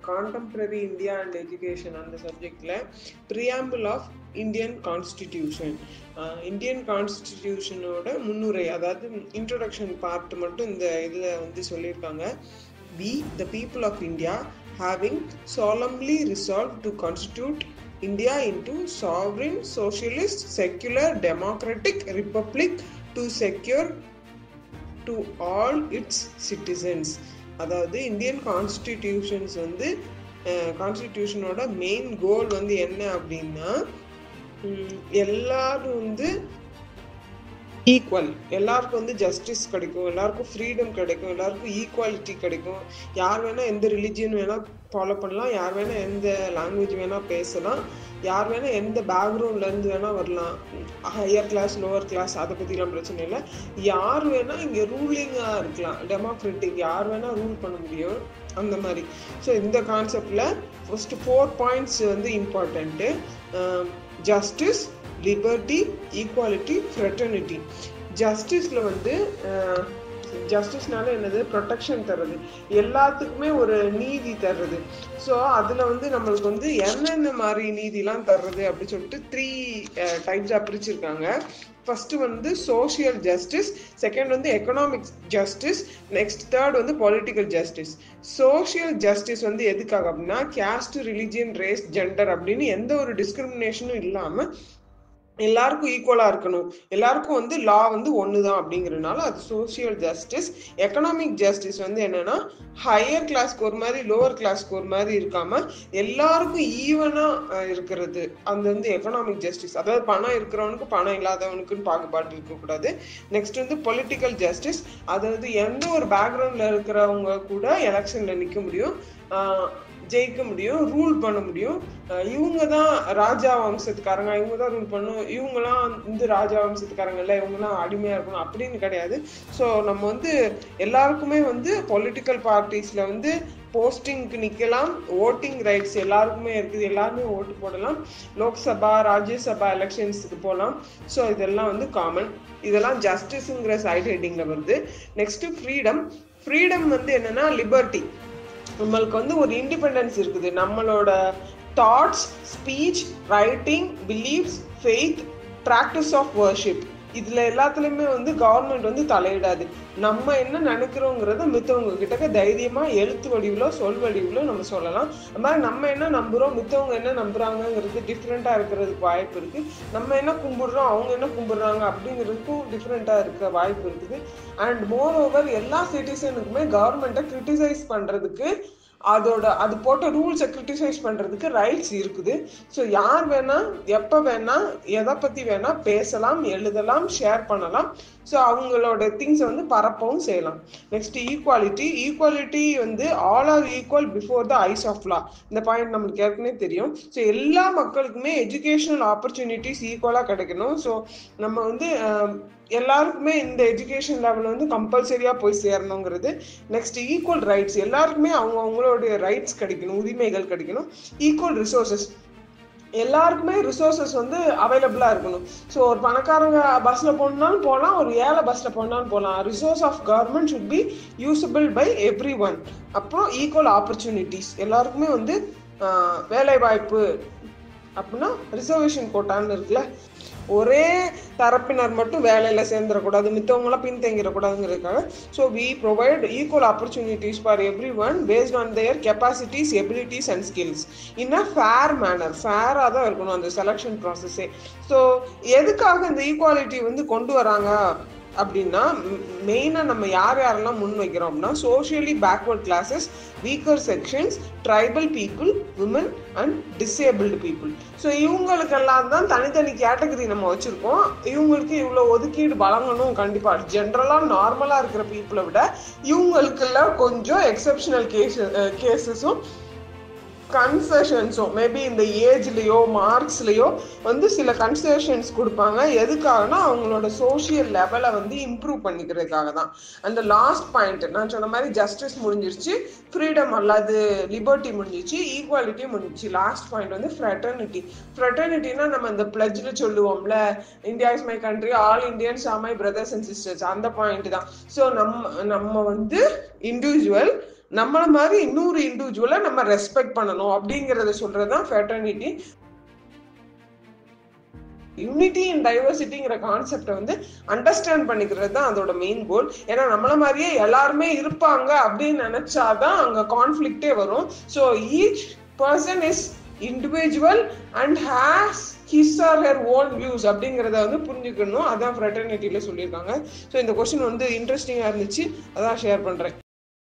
Contemporary India and education அந்த சப்ஜெக்டில் preamble of Indian constitution, Indian கான்ஸ்டிடியூஷனோட முன்னுரை, அதாவது இன்ட்ரோடக்ஷன் பார்ட் மட்டும் இந்த இதில் வந்து சொல்லியிருக்காங்க. We, the people of India, having solemnly resolved to constitute India into sovereign, socialist, secular, democratic republic to secure to all its citizens. அதாவது இந்தியன் கான்ஸ்டிடியூஷன்ஸ் வந்து கான்ஸ்டிடியூஷனோட மெயின் கோல் வந்து என்ன அப்படின்னா, எல்லாரும் வந்து ஈக்குவல், எல்லாருக்கும் வந்து ஜஸ்டிஸ் கிடைக்கும், எல்லாருக்கும் ஃப்ரீடம் கிடைக்கும், எல்லாருக்கும் ஈக்குவாலிட்டி கிடைக்கும். யார் வேணால் எந்த ரிலிஜியன் வேணால் ஃபாலோ பண்ணலாம், யார் வேணால் எந்த லாங்குவேஜ் வேணால் பேசலாம், யார் வேணால் எந்த பேக்ரவுண்ட்லேருந்து வேணால் வரலாம், ஹையர் கிளாஸ் லோவர் கிளாஸ் அதை பற்றிலாம் பிரச்சனை இல்லை. யார் வேணால் இங்கே ரூலிங்காக இருக்கலாம், டெமோக்ராட்டிக், யார் வேணால் ரூல் பண்ண முடியும் அந்த மாதிரி. ஸோ இந்த கான்செப்டில் ஃபஸ்ட்டு 4 பாயிண்ட்ஸ் வந்து important. Justice, liberty, equality, fraternity. ஜஸ்டிஸில் வந்து ஜஸ்டிஸ்னால என்னது, ப்ரொடெக்ஷன் தர்றது, எல்லாத்துக்குமே ஒரு நீதி தர்றது. ஸோ அதில் வந்து நம்மளுக்கு வந்து என்னென்ன மாதிரி நீதிலாம் தர்றது அப்படின்னு சொல்லிட்டு 3 டைப்ஸாக பிரிச்சிருக்காங்க. ஃபர்ஸ்ட் வந்து சோஷியல் ஜஸ்டிஸ், செகண்ட் வந்து எக்கனாமிக் ஜஸ்டிஸ், நெக்ஸ்ட் தேர்ட் வந்து பொலிட்டிக்கல் ஜஸ்டிஸ். சோஷியல் ஜஸ்டிஸ் வந்து எதுக்காக அப்படின்னா, கேஸ்ட், ரிலிஜியன், ரேஸ், ஜெண்டர் அப்படின்னு எந்த ஒரு டிஸ்கிரிமினேஷனும் இல்லாமல் எல்லாருக்கும் ஈக்குவலா இருக்கணும், எல்லாருக்கும் வந்து லா வந்து ஒண்ணுதான் அப்படிங்கிறதுனால அது சோசியல் ஜஸ்டிஸ். எக்கனாமிக் ஜஸ்டிஸ் வந்து என்னன்னா, ஹையர் கிளாஸ்க்கு ஒரு மாதிரி லோவர் கிளாஸ்க்கு ஒரு மாதிரி இருக்காம எல்லாருக்கும் ஈவனா இருக்கிறது, அது வந்து எக்கனாமிக் ஜஸ்டிஸ். அதாவது பணம் இருக்கிறவனுக்கு பணம் இல்லாதவனுக்குன்னு பாகுபாடு இருக்கக்கூடாது. நெக்ஸ்ட் வந்து பொலிட்டிக்கல் ஜஸ்டிஸ், அதாவது எந்த ஒரு பேக்ரவுண்ட்ல இருக்கிறவங்க கூட எலெக்ஷன்ல நிக்க முடியும், ஜெயிக்க முடியும், ரூல் பண்ண முடியும். இவங்க தான் ராஜா வம்சத்துக்காரங்க, இவங்க தான் ரூல் பண்ணும், இவங்கெல்லாம் வந்து ராஜா வம்சத்துக்காரங்க இல்லை, இவங்கெல்லாம் அடிமையா இருக்கணும் அப்படின்னு கிடையாது. ஸோ நம்ம வந்து எல்லாருக்குமே வந்து பொலிட்டிக்கல் பார்ட்டிஸ்ல வந்து போஸ்டிங்க்கு நிற்கலாம், ஓட்டிங் ரைட்ஸ் எல்லாருக்குமே இருக்குது, எல்லாருமே ஓட்டு போடலாம், லோக்சபா ராஜ்யசபா எலெக்ஷன்ஸுக்கு போகலாம். ஸோ இதெல்லாம் வந்து காமன், இதெல்லாம் ஜஸ்டிஸுங்கிற சைட் ஹெட்டிங்ல வருது. Next freedom. ஃப்ரீடம் வந்து என்னன்னா லிபர்ட்டி, நம்மளுக்கு வந்து ஒரு இண்டிபெண்டன்ஸ் இருக்குது, நம்மளோட thoughts, speech, writing, beliefs, faith, practice of worship, இதுல எல்லாத்துலயுமே வந்து கவர்மெண்ட் வந்து தலையிடாது. நம்ம என்ன நினைக்கிறோங்கிறத மித்தவங்க கிட்ட தைரியமா எழுத்து வடிவுல சொல் வடிவுல நம்ம சொல்லலாம். அது மாதிரி நம்ம என்ன நம்புறோம், மித்தவங்க என்ன நம்புறாங்கிறது டிஃப்ரெண்டா இருக்கிறதுக்கு வாய்ப்பு இருக்கு. நம்ம என்ன கும்பிடுறோம், அவங்க என்ன கும்பிடுறாங்க அப்படிங்கிறதுக்கும் டிஃப்ரெண்டா இருக்க வாய்ப்பு இருக்குது. அண்ட் மோர் ஓவர் எல்லா சிட்டிசனுக்குமே கவர்மெண்ட்டை கிரிட்டிசைஸ் பண்றதுக்கு, அது போட்ட ரூல்ஸை கிரிட்டிசைஸ் பண்றதுக்கு ரைட்ஸ் இருக்குது. ஸோ யார் வேணா எப்ப வேணா எதை பத்தி வேணா பேசலாம், எழுதலாம், ஷேர் பண்ணலாம். ஸோ அவங்களோட திங்ஸை வந்து பரப்பவும் செய்யலாம். Next equality. ஈக்குவாலிட்டி வந்து all are equal before the eyes of law. இந்த பாயிண்ட் நம்மளுக்கு ஏற்கனவே தெரியும். ஸோ எல்லா மக்களுக்குமே எஜுகேஷனல் ஆப்பர்ச்சுனிட்டிஸ் ஈக்குவலாக கிடைக்கணும். ஸோ நம்ம வந்து எல்லாருக்குமே இந்த எஜுகேஷன் லெவல் வந்து கம்பல்சரியா போய் சேரணுங்கிறது. நெக்ஸ்ட் ஈக்குவல் ரைட்ஸ், எல்லாருக்குமே அவங்களுடைய ரைட்ஸ் கிடைக்கணும், உரிமைகள் கிடைக்கணும். ஈக்குவல் ரிசோர்சஸ், எல்லாருக்குமே ரிசோர்சஸ் வந்து அவைலபிளா இருக்கணும். ஸோ ஒரு பணக்காரங்க பஸ்ல போனாலும் போகலாம், ஒரு ஏழை பஸ்ல போனாலும் போகலாம். Resource of government should be usable by everyone. அப்புறம் ஈக்குவல் ஆப்பர்ச்சுனிட்டிஸ், எல்லாருக்குமே வந்து வேலை வாய்ப்பு அப்படின்னா ரிசர்வேஷன் கோட்டான்னு இருக்குல்ல, ஒரே தரப்பினர் மட்டும் வேலையில சேர்ந்துடக்கூடாது, மித்தவங்களாம் பின்தங்கிடக்கூடாதுங்கிறதுக்காக. So we provide equal opportunities for everyone based on their capacities, abilities and skills in a fair manner. ஃபேராக தான் இருக்கணும் அந்த செலெக்ஷன் ப்ராசஸே. ஸோ எதுக்காக இந்த ஈக்குவாலிட்டி வந்து கொண்டு வராங்க அப்படின்னா, மெயினாக நம்ம யாரெல்லாம் முன் வைக்கிறோம் அப்படின்னா, socially backward classes, weaker sections, tribal people, women and disabled people. So இவங்களுக்கெல்லாம் தான் தனித்தனி கேட்டகரி நம்ம வச்சுருக்கோம். இவங்களுக்கு இவ்வளோ ஒதுக்கீடு வழங்கணும் கண்டிப்பாக. ஜென்ரலாக நார்மலாக இருக்கிற பீப்புளை விட இவங்களுக்கெல்லாம் கொஞ்சம் எக்ஸப்ஷனல் கேசஸும் கன்செஷன்ஸும் மேபி இந்த ஏஜ்லேயோ மார்க்ஸ்லேயோ வந்து சில கன்செஷன்ஸ் கொடுப்பாங்க. எதுக்காகனா அவங்களோட சோஷியல் லெவலை வந்து இம்ப்ரூவ் பண்ணிக்கிறதுக்காக தான். அந்த லாஸ்ட் பாயிண்ட் நான் சொன்ன மாதிரி ஜஸ்டிஸ் முடிஞ்சிருச்சு, ஃப்ரீடம் அல்லது லிபர்ட்டி முடிஞ்சிச்சு, ஈக்குவாலிட்டி முடிஞ்சிச்சு. லாஸ்ட் பாயிண்ட் வந்து ஃப்ரெட்டர்னிட்டி. ஃப்ரெட்டர்னிட்டினா நம்ம இந்த பிளட்ஜில் சொல்லுவோம்ல, India is my country, all Indians are my brothers and sisters, அந்த பாயிண்ட் தான். ஸோ நம்ம வந்து இண்டிவிஜுவல், நம்மள மாதிரி இன்னொரு இண்டிவிஜுவலை நம்ம ரெஸ்பெக்ட் பண்ணணும் அப்படிங்கறத சொல்றதுதான் ஃப்ரெட்டர்னிட்டி. யூனிட்டி அண்ட் டைவர்சிட்டிங்கிற கான்செப்டை வந்து அண்டர்ஸ்டாண்ட் பண்ணிக்கிறது தான் அதோட மெயின் கோல். ஏன்னா நம்மள மாதிரியே எல்லாருமே இருப்பாங்க அப்படின்னு நினைச்சாதான் அங்க கான்ஃபிளிக்டே வரும். So each person is individual and has his R her own views அப்படிங்கிறத வந்து புரிஞ்சுக்கணும். அதான் ஃப்ரெட்டர்னிட்டியில சொல்லியிருக்காங்க. ஸோ இந்த கொஸ்டின் வந்து இன்ட்ரெஸ்டிங்கா இருந்துச்சு, அதான் ஷேர் பண்றேன்.